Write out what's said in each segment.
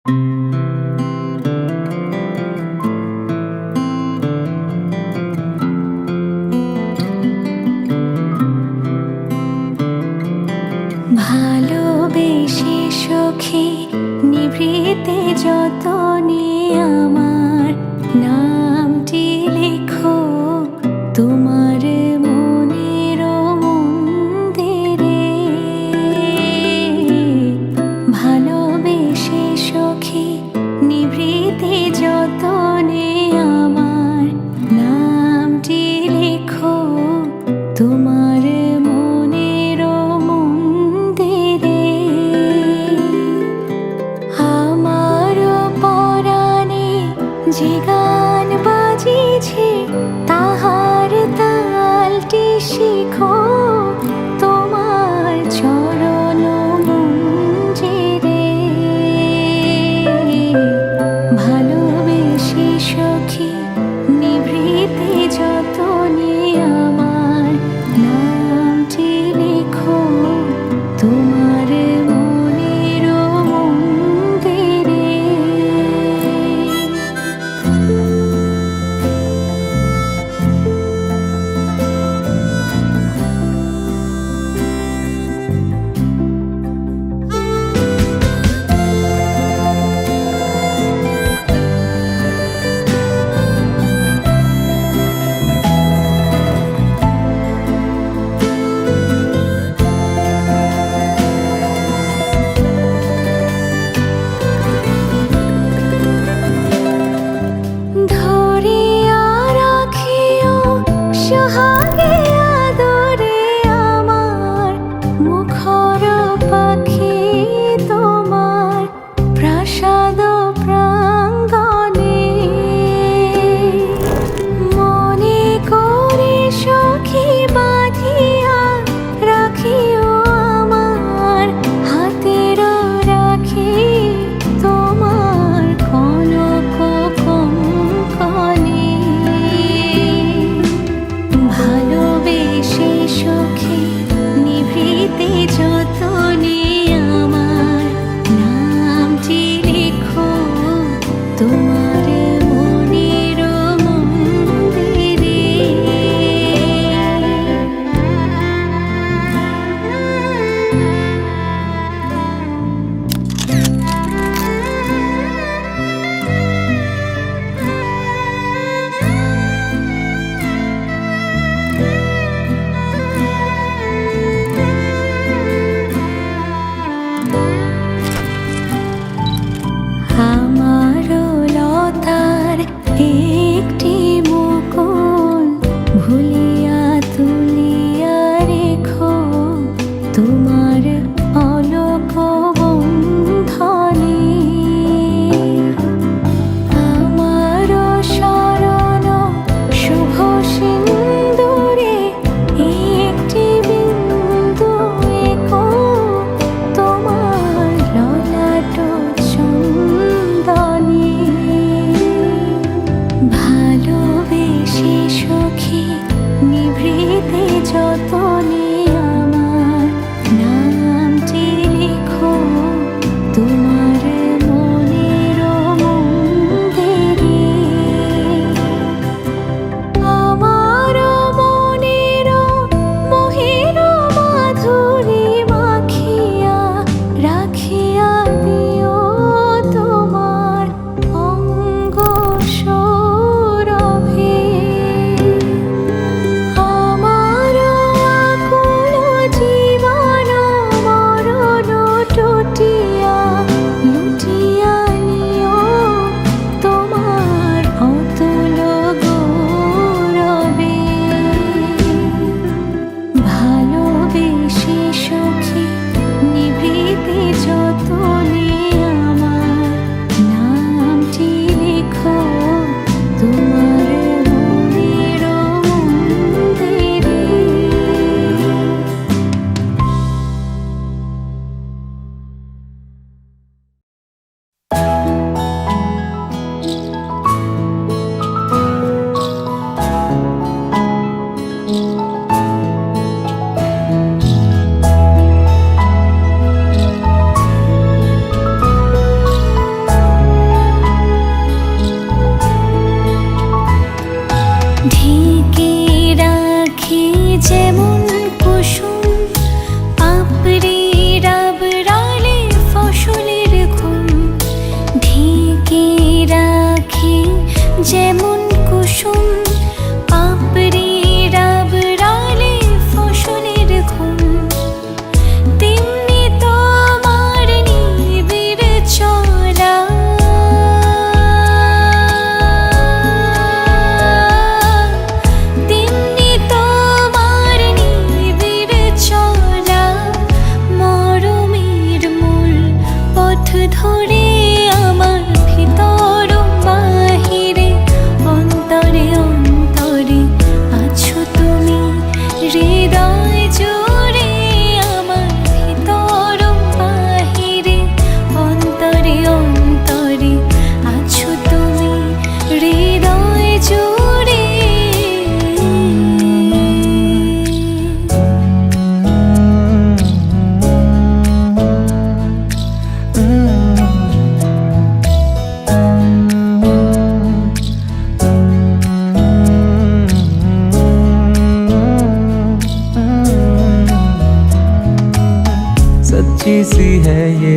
ভালোবেসে সখী নিভৃতে যতনে আমার নামটি লেখো তোমার মনের মন্দিরে। ভালোবেসে সখী নিভৃতে যতনে আমার নামটি লেখো তোমার মনের মন্দিরে। আমার পরাণে যে গান বাজিছে তাহার তালটি শিখো তোমার চরণ মঞ্জিরে। ভালোবেসে সখী নিভৃতে যতনে আমার নামটি লেখো তোমার মনের মন্দিরে। ধরিয়া রাখিও সোহাগে আদরে আমার মুখর পাখি তোমার প্রাসাদ প্রাঙ্গণে। মনে করে সখী বাঁধিয়া রাখিও আমার হাতের রাখি তোমার কনক কঙ্কণে। ভালোবেসে সখী নিভৃতে যতনে আমার নামটি লেখো তোমার মনের মন্দিরে। আমার লতার একটি মুকুল ভুলিয়া তুলিয়া রেখো তোমার অলক বন্ধনে। আমার শরণ শুভ সিন্দুরে একটি বিন্দু এঁকো তোমার ললাট চন্দনে।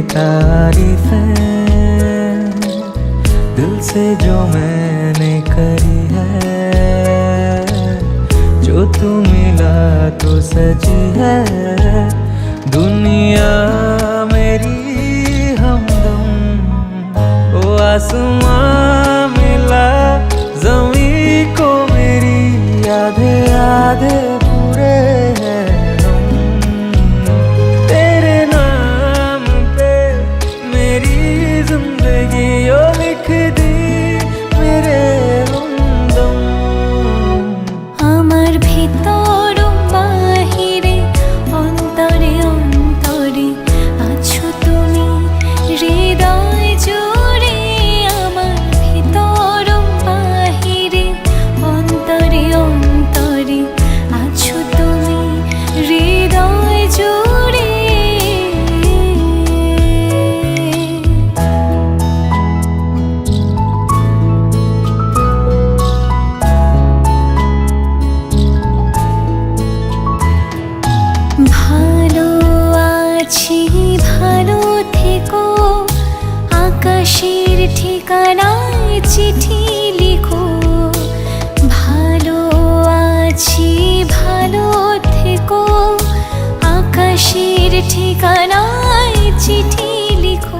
तारीफें दिल से जो मैंने करी है, जो तू मिला तो सजी है दुनिया मेरी हमदम। ओ आसमां मिला ज़मीं को मेरी, आधे आधे पूरे हैं हम। तेरे नाम पे मेरी जिंदगी ओ लिख दी मेरे हमदम। আমার ভিতর বাহিরে অন্তরে অন্তরে আছো তুমি হৃদয় জুড়ে। আমার ভিতর বাহিরে অন্তরে অন্তরে আছো তুমি হৃদয় জুড়ে। ভালো আছি ভালো থেকো, আকাশের ঠিকানায় চিঠি লিখো। ভালো আছি ভালো থেকো, আকাশের ঠিকানায় চিঠি লিখো।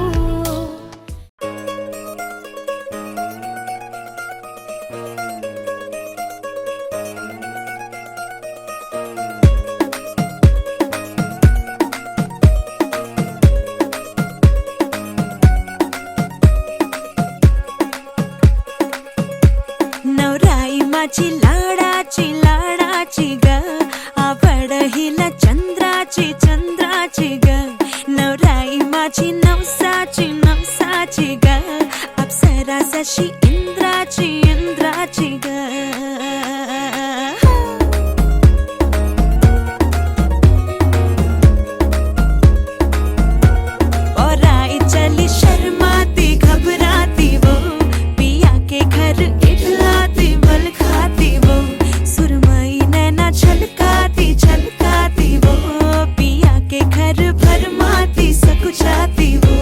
नवराई माझी लाडाची ग, आवड हिला चंद्राची ग। नवराई माझी नवसाची ग, अप्सरा जशी इंद्राची ग। और आई चली शर्माती घबराती वो, पिया के घर इठलाती बल खाती वो। सुरमई नैना छलकाती वो, पिया के घर भरमाती सकुचाती वो।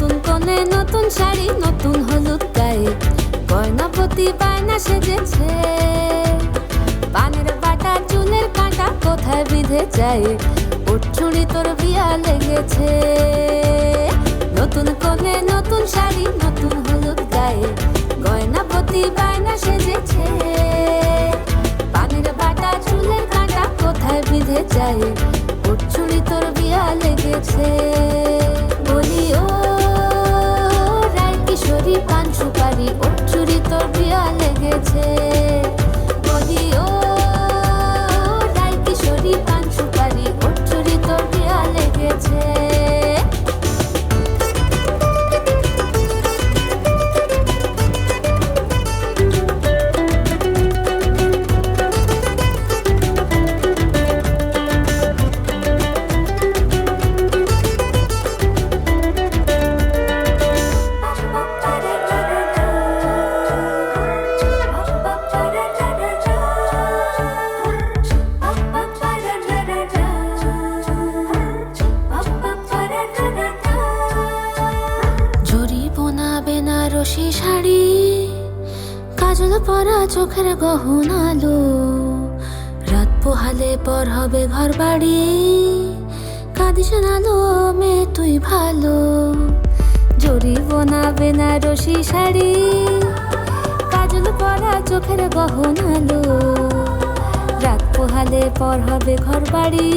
নতুন কোণে নতুন শাড়ি নতুন হলুদ গায়ে গয়নাপতি বায়না সেজেছে পানের বাটা চুলের কাঁটা কোথায় বিঁধে যায় ওর চুড়ি তোর বিয়া লেগেছে নতুন কোণে নতুন শাড়ি নতুন হলুদ গায়ে গয়নাপতি বায়না সেজেছে পানের বাটা চুলের কাঁটা কোথায় বিঁধে যায় ওর চুড়ি তোর বিয়া লেগেছে বলি ও রায় কিশোরী পান সুপারি ওর চুড়ি তোর বিয়া লেগেছে বলি ও রায় কিশোরী পান সুপারি ওর চুড়ি তোর বিয়া লেগেছে বেনারসি শাড়ি কাজল পরা চোখের গহনালো রাত পোহালে পর হবে ঘর বাড়ি কাঁদিস নালো মেয়ে তুই ভালো জরি বোনা বেনারসি শাড়ি কাজল পরা চোখের গহনালো রাত পোহালে পর হবে ঘর বাড়ি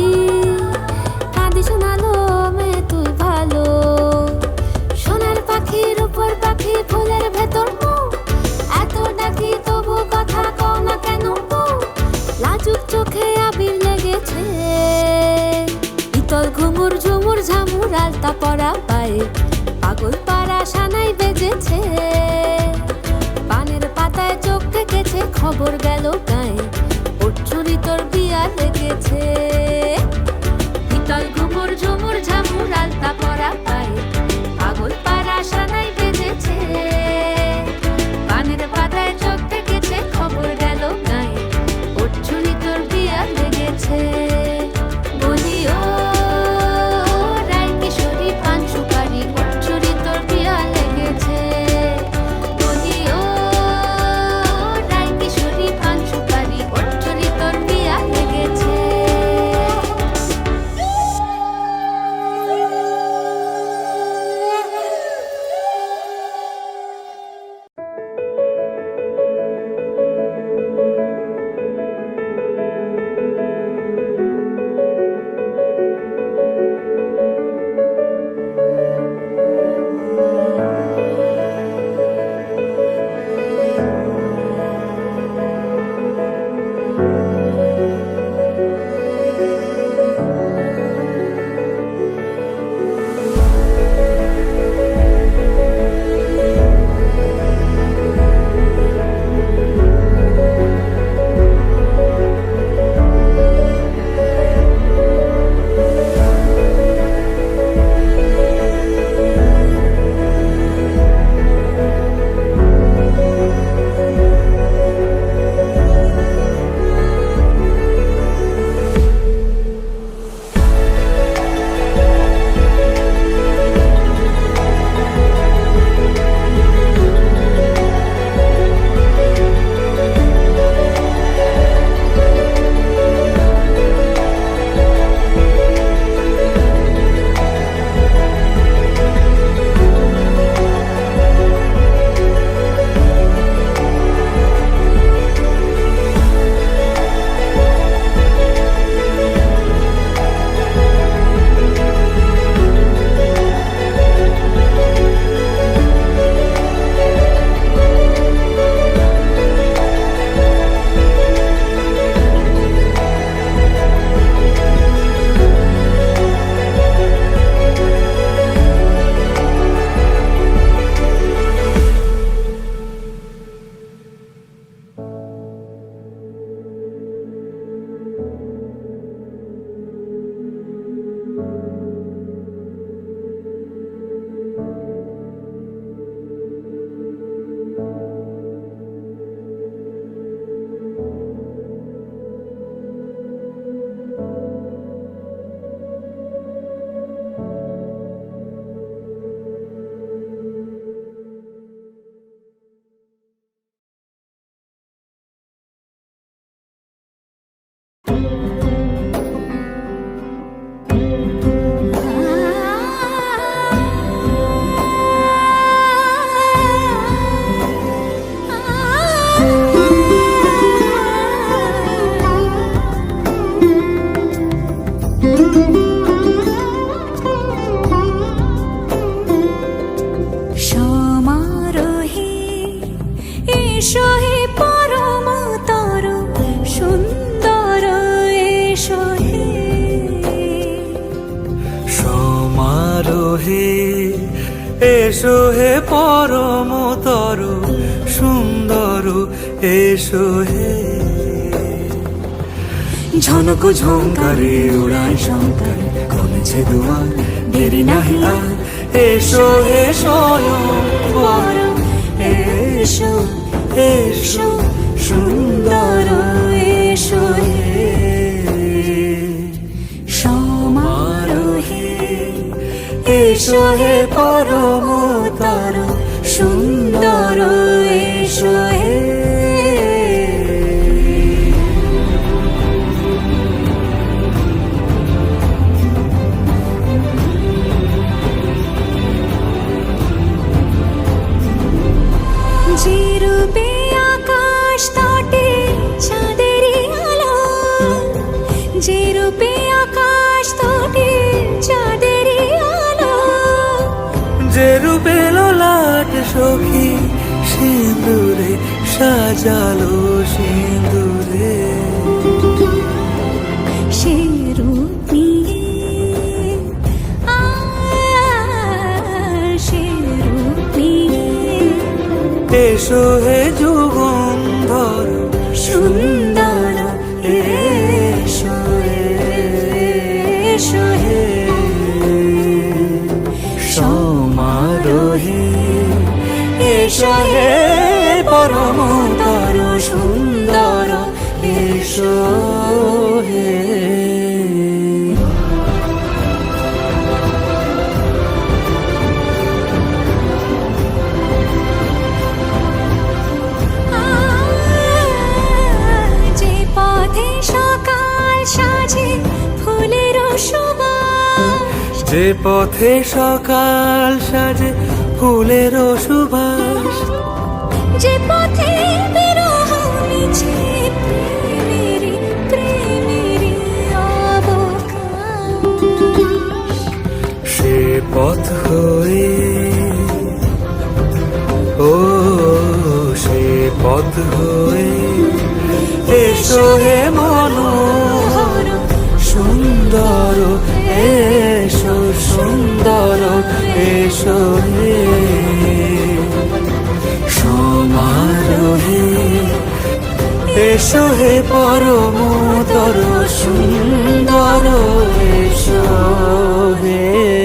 কাঁদিস নালো মেয়ে তুই ভালো সোনার পাখির উপর পাখি ফুলের ভেতর এত ডাকি তবু কথা কও না কেন লাজুক চোখে আবির লেগেছে ইতল ঘুমুর ঝুমুর ঝামুর আলতা পরা পায়ে পাগল পাড়া সানাই বেজেছে পানের পাতায় চোখ থেকেছে খবর গেল গায়ে ওর চুরি তোর বিয়া লেগেছে ইতল ঘুমুর ঝুমুর ঝামুর আলতা পরা পায়ে পাগল পাড়া সানাই বেজেছে পানের পাতায় চোখ থেকেছে খবর গেল গায়ে ওর চুরি তোর বিয়া লেগেছে বলি ও রায় কিশোরী পান সুপারি ওর চুরি তোর বিয়া লেগেছে বলি ও রায় কিশোরী পান সুপারি ওর চুরি তোর বিয়া লেগেছে সমারোহে এসো হে পরমতর সুন্দর এসো হে সমারোহে এসো হে পরমতর সুন্দর এসো হে ঝনক ঝঙ্কারে উড়ায় শঙ্কর কমেছে দুয়ার দেরি নাহি আর এসো হে স্বয়ং বর এসো এসো সুন্দর এসো হে সমারোহে এসো হে পরমতর সুন্দর এসো হে যে রূপে আকাশ তটে চাঁদেরই আলো যে রূপে আকাশ তটে চাঁদেরই আলো যে রূপে ললাট সখী সিঁদুরে সাজালো সিঁদুরে সে রূপ নিয়ে সে রূপ নিয়ে এসো হে যুগন্ধর সুন্দর এসো এসো হে সমারোহে এসো হে পরমতর সুন্দর এসো হে যে পথে সকাল সাজে ফুলের সুবাস যে পথে সকাল সাজে ফুলের সুবাস যে পথে বিরহ মিছে প্রেমেরই প্রেমেরই অবকাশ সে পথ হয়ে ও সে পথ হয়ে এসো হে মনোহর সুন্দর এসো সুন্দর এসো হে সমারোহে এসো হে পরমতর সুন্দর এসো হে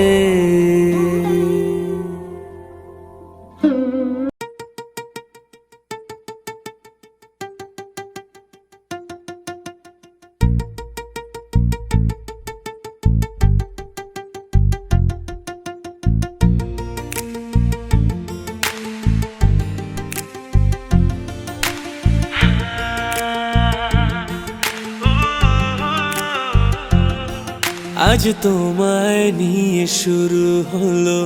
আজ তোমায় নিয়ে শুরু হলো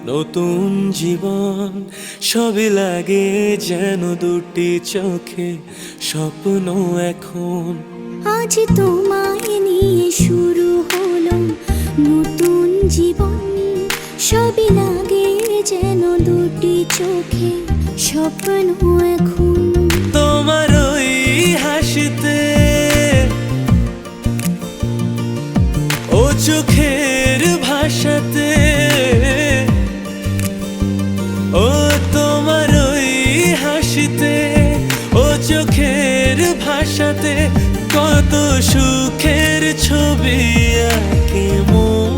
নতুন জীবন সবই লাগে যেন দুটি চোখে স্বপ্ন এখন আজ তোমায় নিয়ে শুরু হলো নতুন জীবন সবই লাগে যেন দুটি চোখে স্বপ্ন এখন তোমার ওই হাসিতে ও চোখের ভাষাতে ও তোমার ওই হাসিতে ও চোখের ভাষাতে কত সুখের ছবি আঁকে মন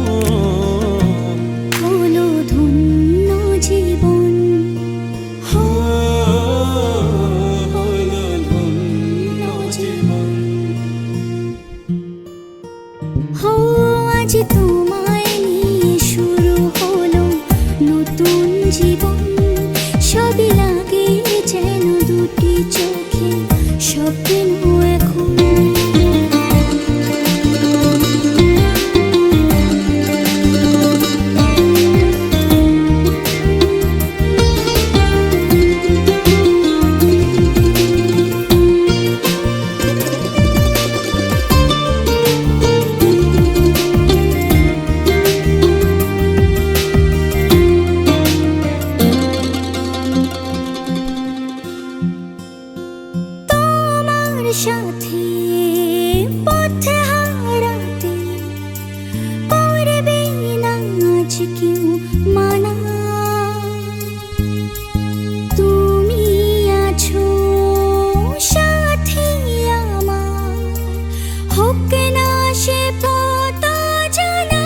হলো ধন্য জীবন হলো ধন্য জীবন হো আজ তোমায় নিয়ে শুরু হলো নতুন জীবন সবই লাগে যেন দুটি চোখে স্বপ্ন এখন সাথে পথে হারাতে করবে না আজ কেউ মানা। তুমি আছো সাথী আমার, হোক না সে পথ জানা।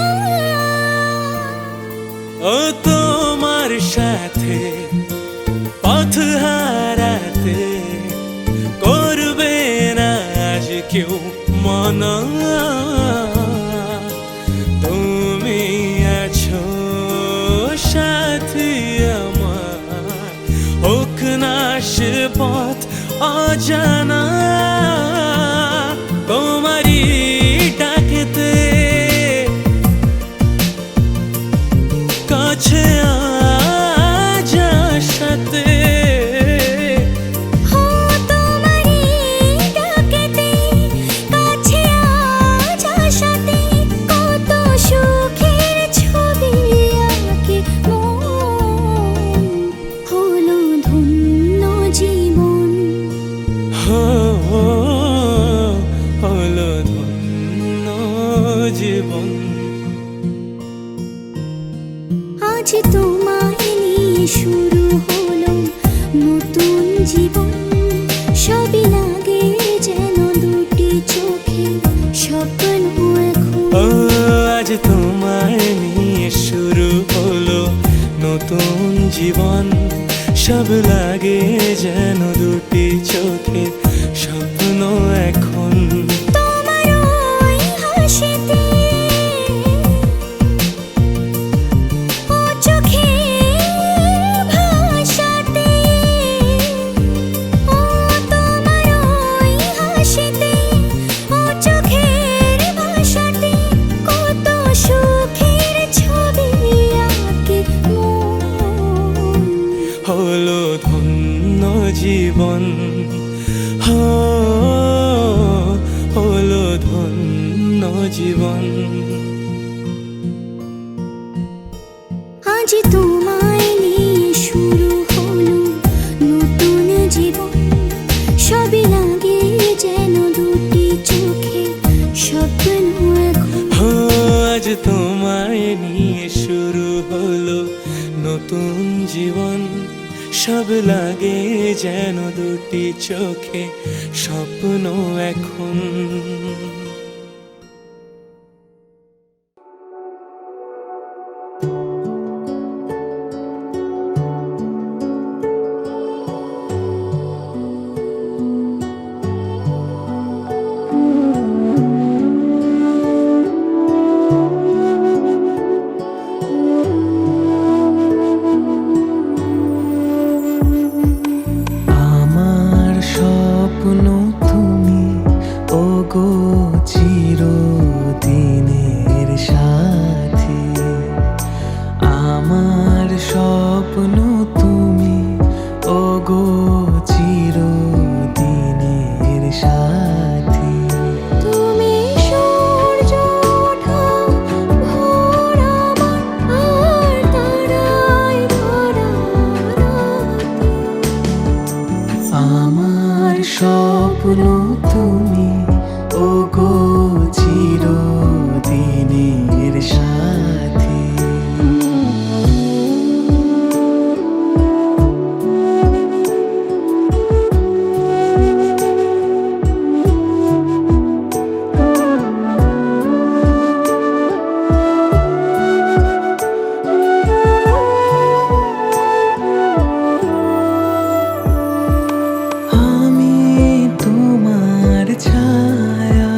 ও তোমার সাথে পথ হারাতে করবে না আজ কেউ মানা। তুমি আছো সাথী আমার, হোক না সে পথ অজানা। তোমারই ডাকেতে কাছে আজ সাথে। হো তোমারই ডাকেতে কাছে আজ আসাতে, কত সুখের ছবি আঁকে মন, হলো ধন্য জীবন। হলো ধন্য জীবন। আজ তোমায় নিয়ে শুরু হলো নতুন জীবন, সবই লাগে যেন দুটি চোখে স্বপ্ন এখন। ও আজ তোমায় নিয়ে শুরু হলো নতুন জীবন, সব লাগে যেন দুটি চোখে স্বপ্ন এখন। তোমার ওই হাসিতে ও চোখের ভাষাতে, ও তোমার ওই হাসিতে ও চোখের ভাষাতে, কত সুখের ছবি আঁকে মন, হলো ধন্য জীবন। হলো ধন্য জীবন। আজ তোমায় নিয়ে শুরু হলো নতুন জীবন, সবই লাগে যেন দুটি চোখে স্বপ্ন এখন। আজ তোমায় নিয়ে শুরু হলো নতুন জীবন, সব লাগে যেন দুটি চোখে স্বপ্ন এখন। আমার স্বপ্ন তুমি, ওগো চিরদিনের সাথী। আমার স্বপ্ন তুমি, ওগো চিরদিনের সাথী। তুমি সূর্য ওঠা ভোর আমার, আর তারায় ভরা রাতে। আমার স্বপ্ন তুমি, ওগো চিরদিনের সাথী। আমি তোমার ছায়া,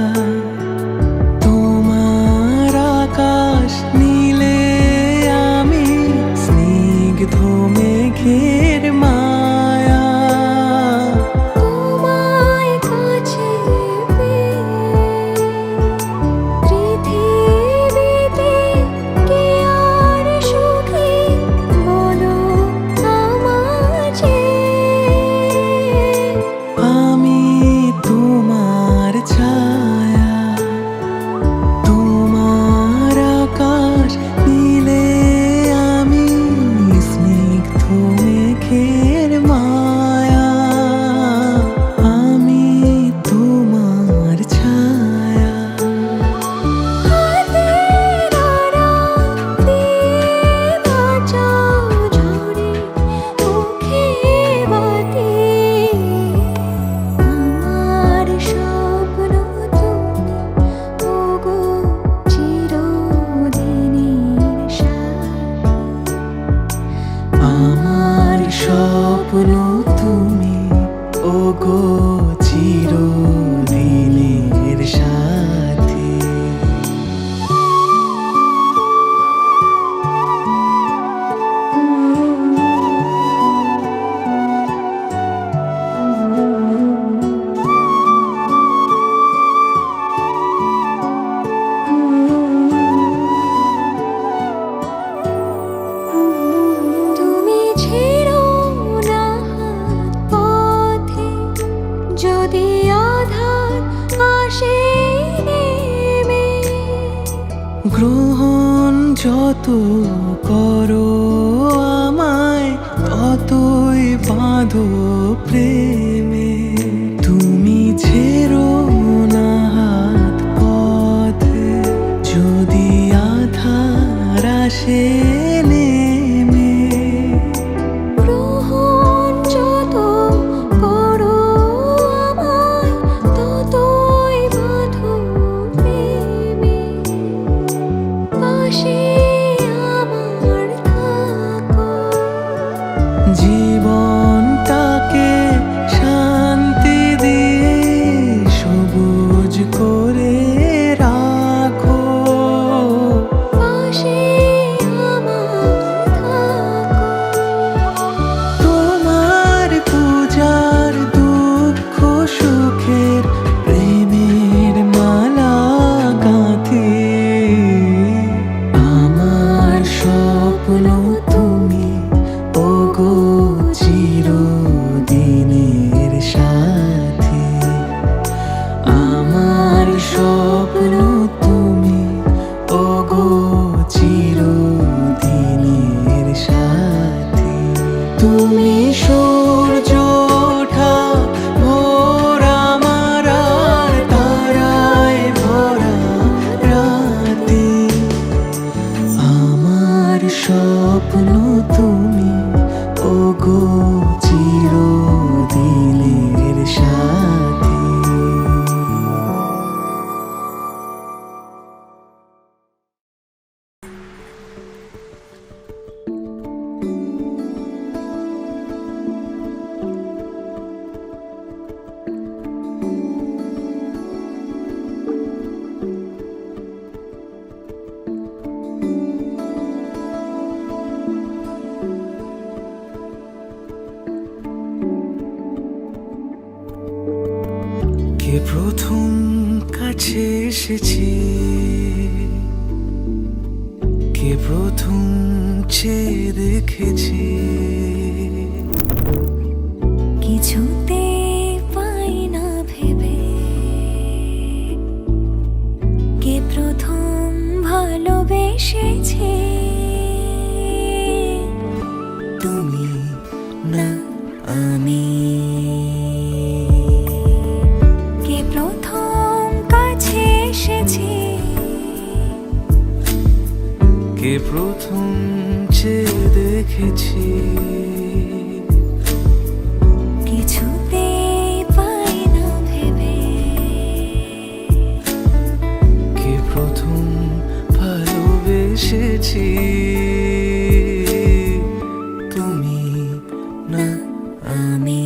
গ্রহণ যত করো আমায় ততই বাঁধো প্রেমে। তুমি ছেড়ো না হাত পথে যদি আধার আসে নেমে। গ্রহণ যত করো আমায় ততই বাঁধো প্রেমে। পাশে আমার থাকো, জীবনটাকে শান্তি দিয়ে সবুজ করে রাখো। পাশে আমার থাকো। তোমার পূজার দুঃখ সুখের প্রেমের মালা গাঁথি। আমার স্বপ্ন তুমি ওগো চিরদিনের সাথী। আমার স্বপ্ন তুমি ওগো চিরদিনের সাথী। তুমি সূর্য ওঠা ভোর আমার আর তারায় ভরা রাতে। আমার স্বপ্ন তুমি ওগো চিরদিনের সাথী। কে প্রথম কাছে এসেছি, কে প্রথম চেয়ে দেখেছি। কিছুতে পাই না ভেবে কে প্রথম ভালোবেসেছে। তুমি না আমি। কে প্রথম কাছে এসেছে, কে প্রথম চেয়ে দেখেছি। কিছুতে পাই না ভেবে কে প্রথম ভালোবেসেছি। তুমি না আমি।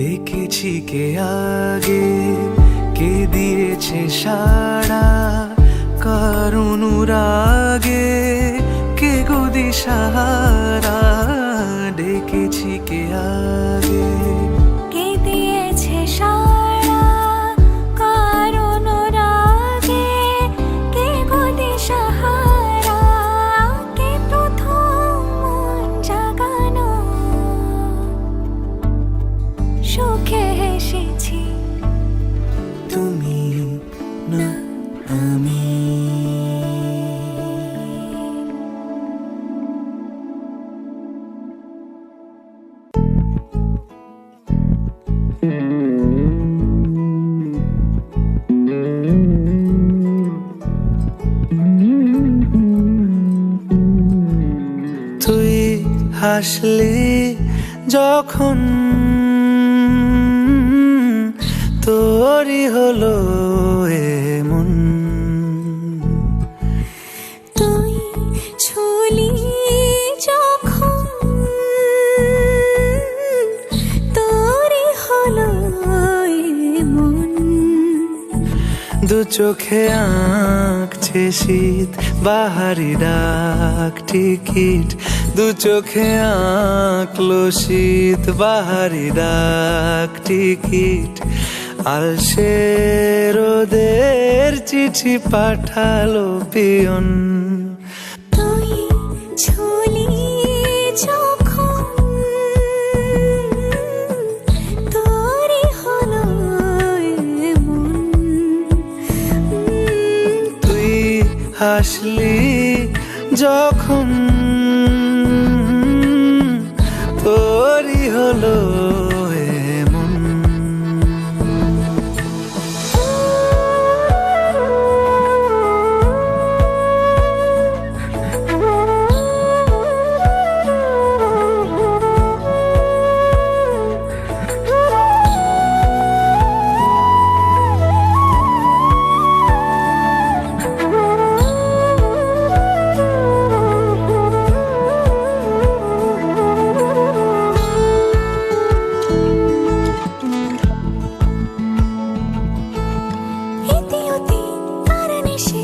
দেখেছি কে আগে, কে দিয়েছে সাড়া, কার অনুরাগে কে গো দিশাহারা। ডেকেছি কে আগে, কে দিয়েছে সাড়া, কার অনুরাগে কে গো দিশাহারা। কে প্রথম মন জাগানো সুখে হেসেছি। তুমি না আমি। তুই হাসলে যখন তোরই হলো এমন। তুই ছুলি যখন তোরই হলো এমন। দু চোখে আঁকছে শীত বাহারি ডাক টিকিট দু চোখে আঁকলো শীত বাহারি ডাক টিকিট আলসে রোদের চিঠি পাঠালো পিয়ন তুই ছুলি যখন তোরই হলো এমন তুই হাসলি যখন তোরই হলো এমন ইতিউতি কার নেশে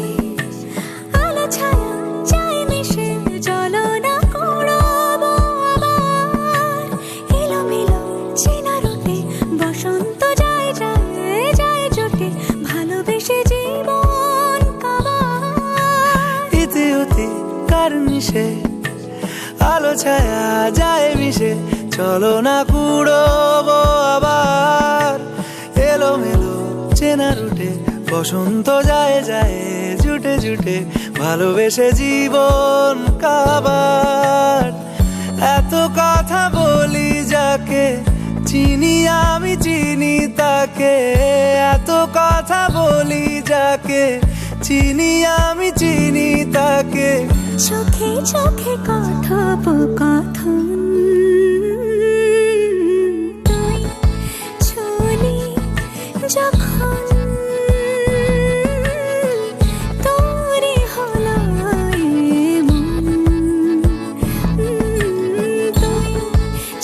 আলো ছায়া যায় মিশে চলো না কুড়াবো আবার এলোমেলো চেনা রুটে বসন্ত যায় যায় যায় জোটে ভালোবেসে জীবন কাবার ইতিউতি কার মিশে আলো ছায়া যায় মিশে চলো না কুড়োবো আবার এলোমেলো চেনা রুটে বসন্ত যায় যায় জুটে জুটে ভালোবেসে জীবন কাবার এত কথা বলি যাকে চিনি আমি চিনি তাকে এত কথা বলি যাকে চিনি আমি চিনি তাকে চোখে চোখে কথোপকথন তুই ছুলি যখন তোরই হলো এমন তুই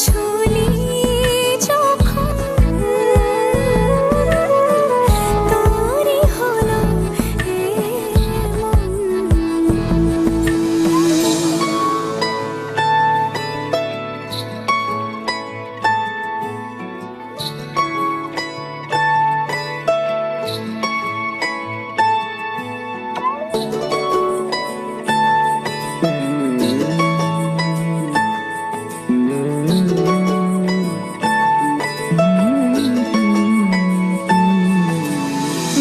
ছুলি যখন তোরই হলো এমন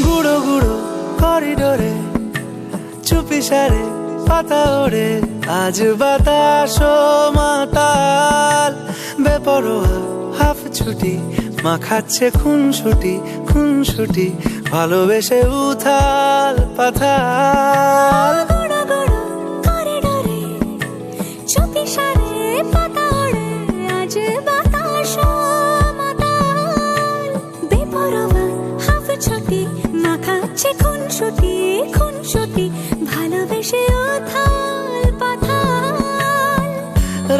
গুঁড়ো গুঁড়ো করিডোরে চুপি সারে পাতা ওড়ে আজ বাতাস মাতাল বেপরোয়া হাফ ছুটি মাখাচ্ছে খুনসুটি খুনসুটি ভালোবেসে উথাল পাথাল গুঁড়ো গুঁড়ো করিডোরে চুপি সারে পাতা ওড়ে আজ বাতাস মাতাল বেপরোয়া হাফ ছুটি মাখাচ্ছে খুনসুটি খুনসুটি ভালোবেসে উথাল পাথাল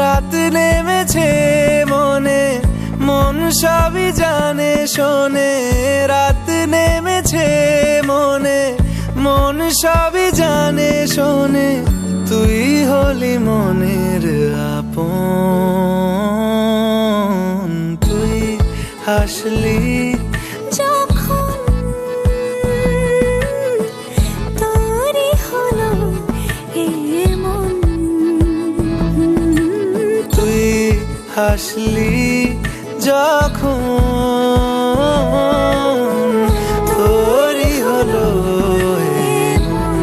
রাত নেমেছে মনে মন সবই জানে শোনে রাত নেমেছে মনে মন সবই জানে শোনে তুই হলি মনের আপন তুই হাসলি যখন তোরই হলো এমন তুই হাসলি যখন তোরই হলো এমন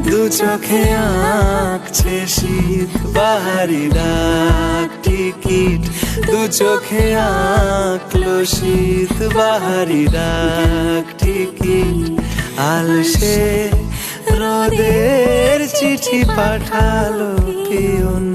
দু চোখে আঁকছে শীত বাহারি ডাক টিকিট দু চোখে আঁকলো শীত বাহারি ডাক টিকিট আলসে রোদের চিঠি পাঠালো পিয়ন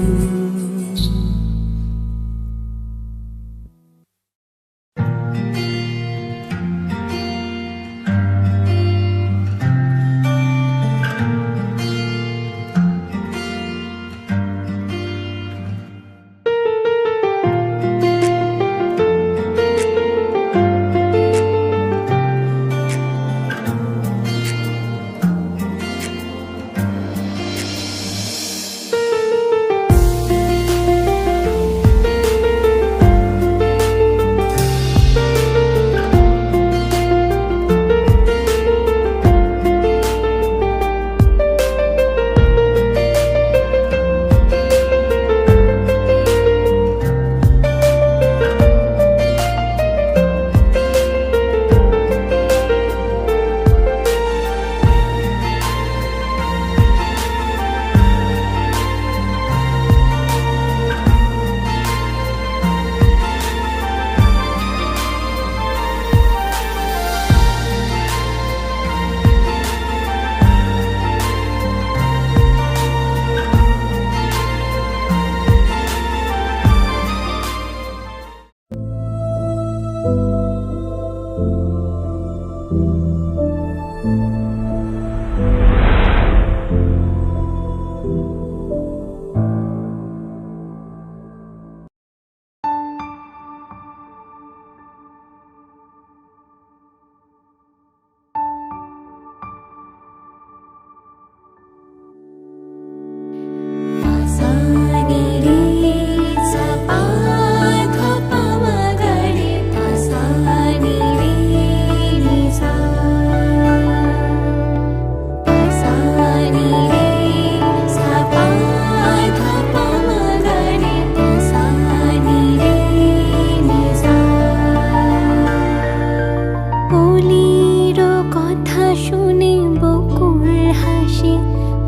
কলির কথা শুনে বকুল হাসে,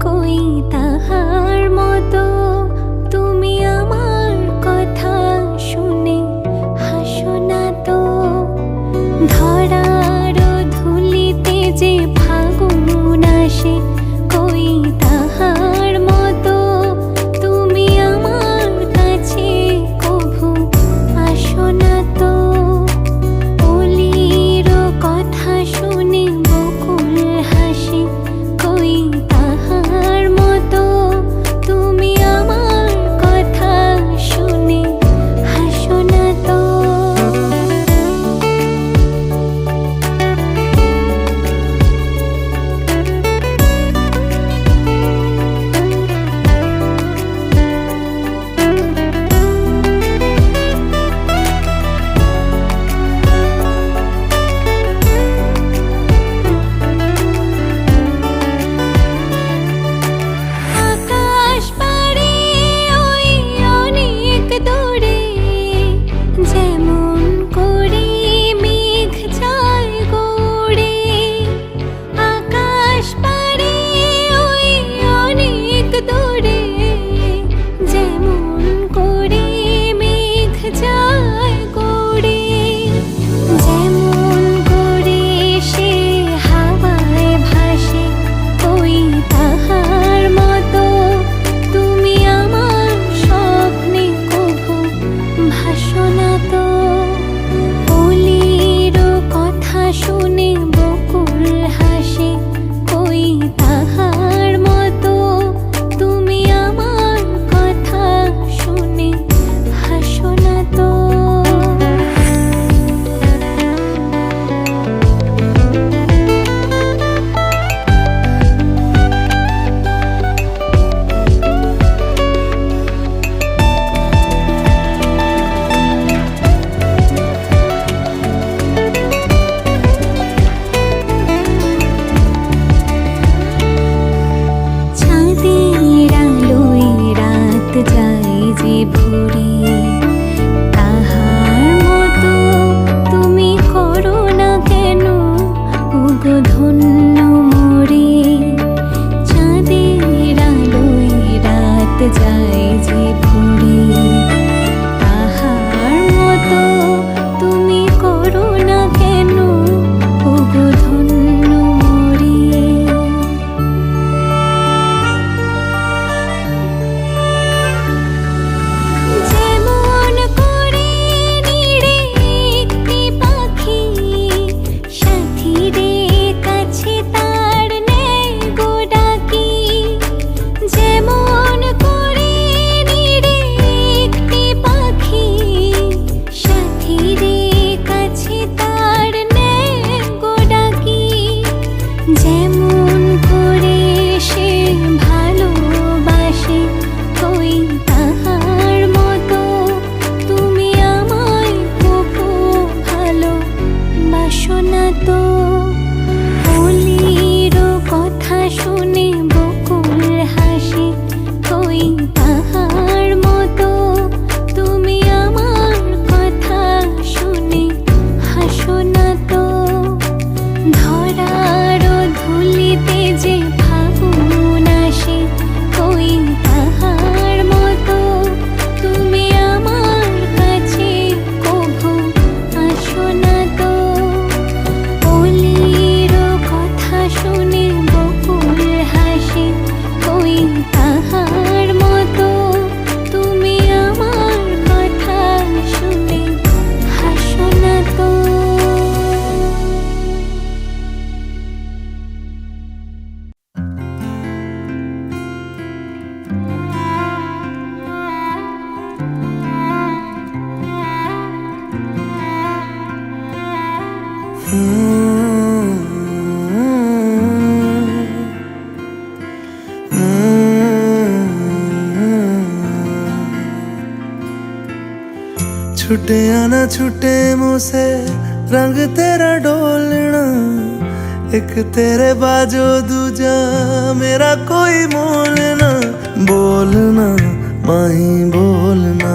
কই তাহার মতো তুমি আমার কথা শুনে হাসো না তো। ধরার ধুলিতে যে ফাগুন আসে, কই তাহার মতো তুমি আমার কাছে কভু আসো না তো। অলির কথা শুনে বকুল হাসে, কই তাহার মতো তুমি আমার কথা শুনে হাসো না তো। আকাশ পারে ওই অনেক দূরে, যেমন করে মেঘ যায় গড়ে। আকাশ পারে ওই অনেক দূরে, যেমন করে মেঘ যায় গড়ে। যেমন করে সে হাওয়ায় ভাসে, কই তাহার মতো তুমি আমার স্বপ্নে কভু ভাসো না তো। অলির কথা শুনে বকুল হাসে, কই তাহার মতো তুমি আমার কথা শুনে হাসো না তো। চাঁদের আলোয় রাত যায় যে ভরে, তাহার মতো তুমি করো না কেন ওগো ধন্য মোরে। চাঁদের আলোয় রাত যায় যে ভরে, তাহার মতো তুমি করো না কেন ওগো ধন্য মোরে। যেমন করে নিড়ে একটি পাখি, সাথীরে কাছে তার নেয় গো ডাকি। যেমন করে নিড়ে একটি পাখি, সাথীরে কাছে তার নেয় গো ডাকি। যেমন করে সে ভালোবাসে, কই তাহার মতো তুমি আমায় কভু ভালোবাসো না তো। অলির কথা শুনে বকুল হাসে, কই তাহার মতো তুমি আমার কথা শুনে হাসো না তো। ধরার ধুলিতে যে ফাগুন আসে, কই তাহার মতো তুমি আমার কাছে কভু আসো না তো। অলির কথা শুনে বকুল হাসে, কই তাহার মতো তুমি আমার কথা শুনে হাসো না তো। छुटे आना छुटे मुझसे रंग तेरा डोलना, एक तेरे बाजो दूजा मेरा कोई मोल ना। बोलना माही बोलना,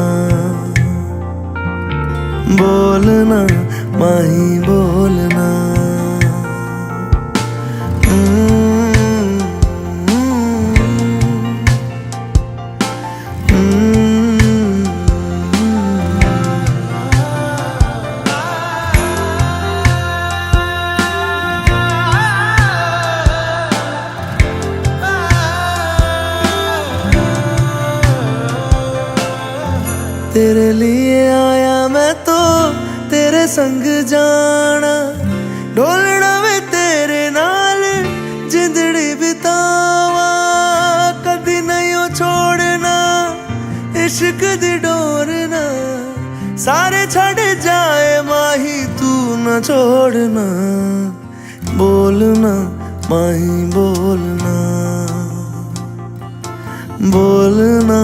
बोलना माही बोलना। तेरे लिए आया मैं तो तेरे संग जाना, ढोलना वे तेरे नाल जिंदड़ी बितावा, कदी नहीं ओ छोड़ना इश्क दी डोरना, सारे छड़ जाए माही तू न छोड़ना, बोलना माही बोलना, बोलना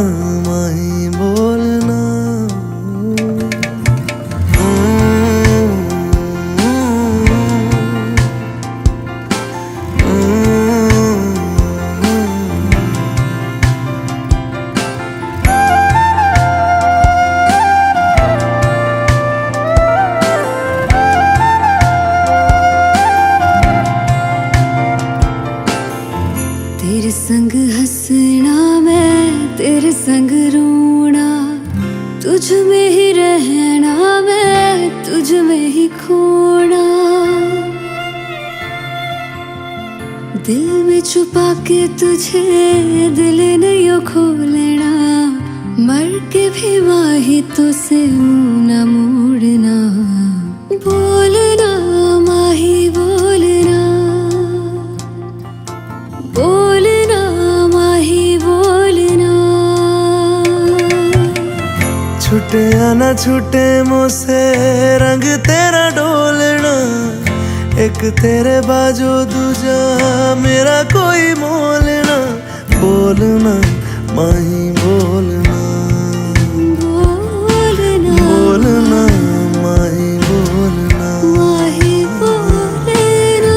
माही बोलना। तेरे संग हंसना मैं तेरे संग रोना, तुझ में ही रहना मैं तुझ में ही खोना, दिल में छुपा के तुझे दिल नहीं खोलना, मर के भी माही तुझसे मुंह न मोड़ना, बोलना माही बोलना, बोलना माही बोलना। छूटे या ना छूटे मुझसे रंग तेरा डोलना, एक तेरे बाजू दूजा मेरा कोई मोलना, बोलना माही बोलना, बोलना बोलना माही बोलना, माही बोलना।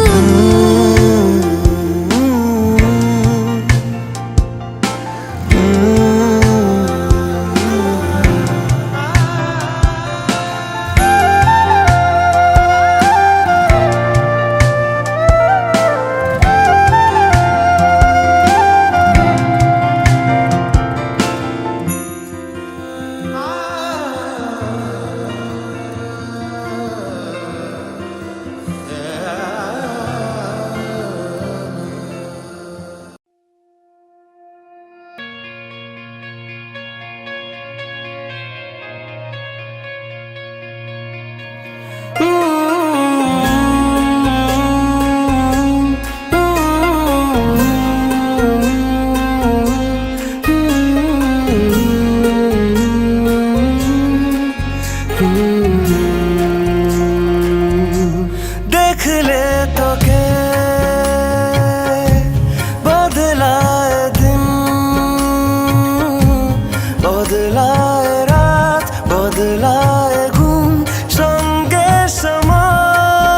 देख ले तो के बदलाए दिन, बदलाए रात, बदलाए घुम, সঙ্গে সময়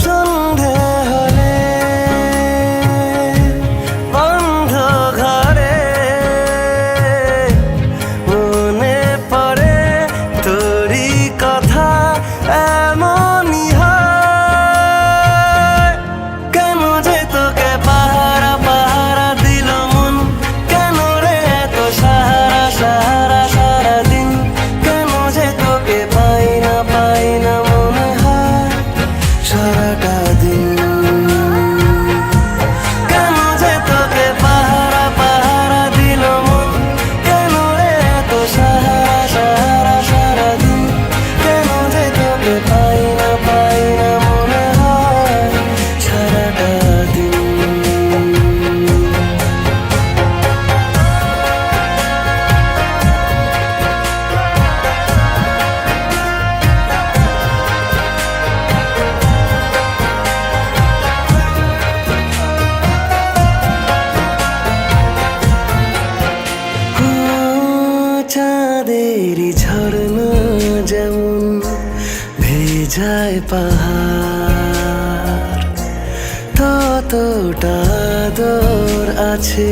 সন্ধে হলে বন্ধ ঘরে মনে পড়ে তোরি কথা, এমনই হয় কেন যে তোকে পাহারা পাহারা দিল মন, কেন রে এত সাহারা সাহারা সারাদিন, কেন যে তোকে পাই না মনে হয় সারাটা দিন, কেন যে তোকে পাহারা পাহারা দিল মন, কেন রে এত সাহারা সাহারা সারাদিন, কেন যে তোকে পাই না মনে হয় সারাটা দিন। চাঁদেরই ঝর্ণা যেমন ভেজায় পাহাড়, ততটা আদর আছে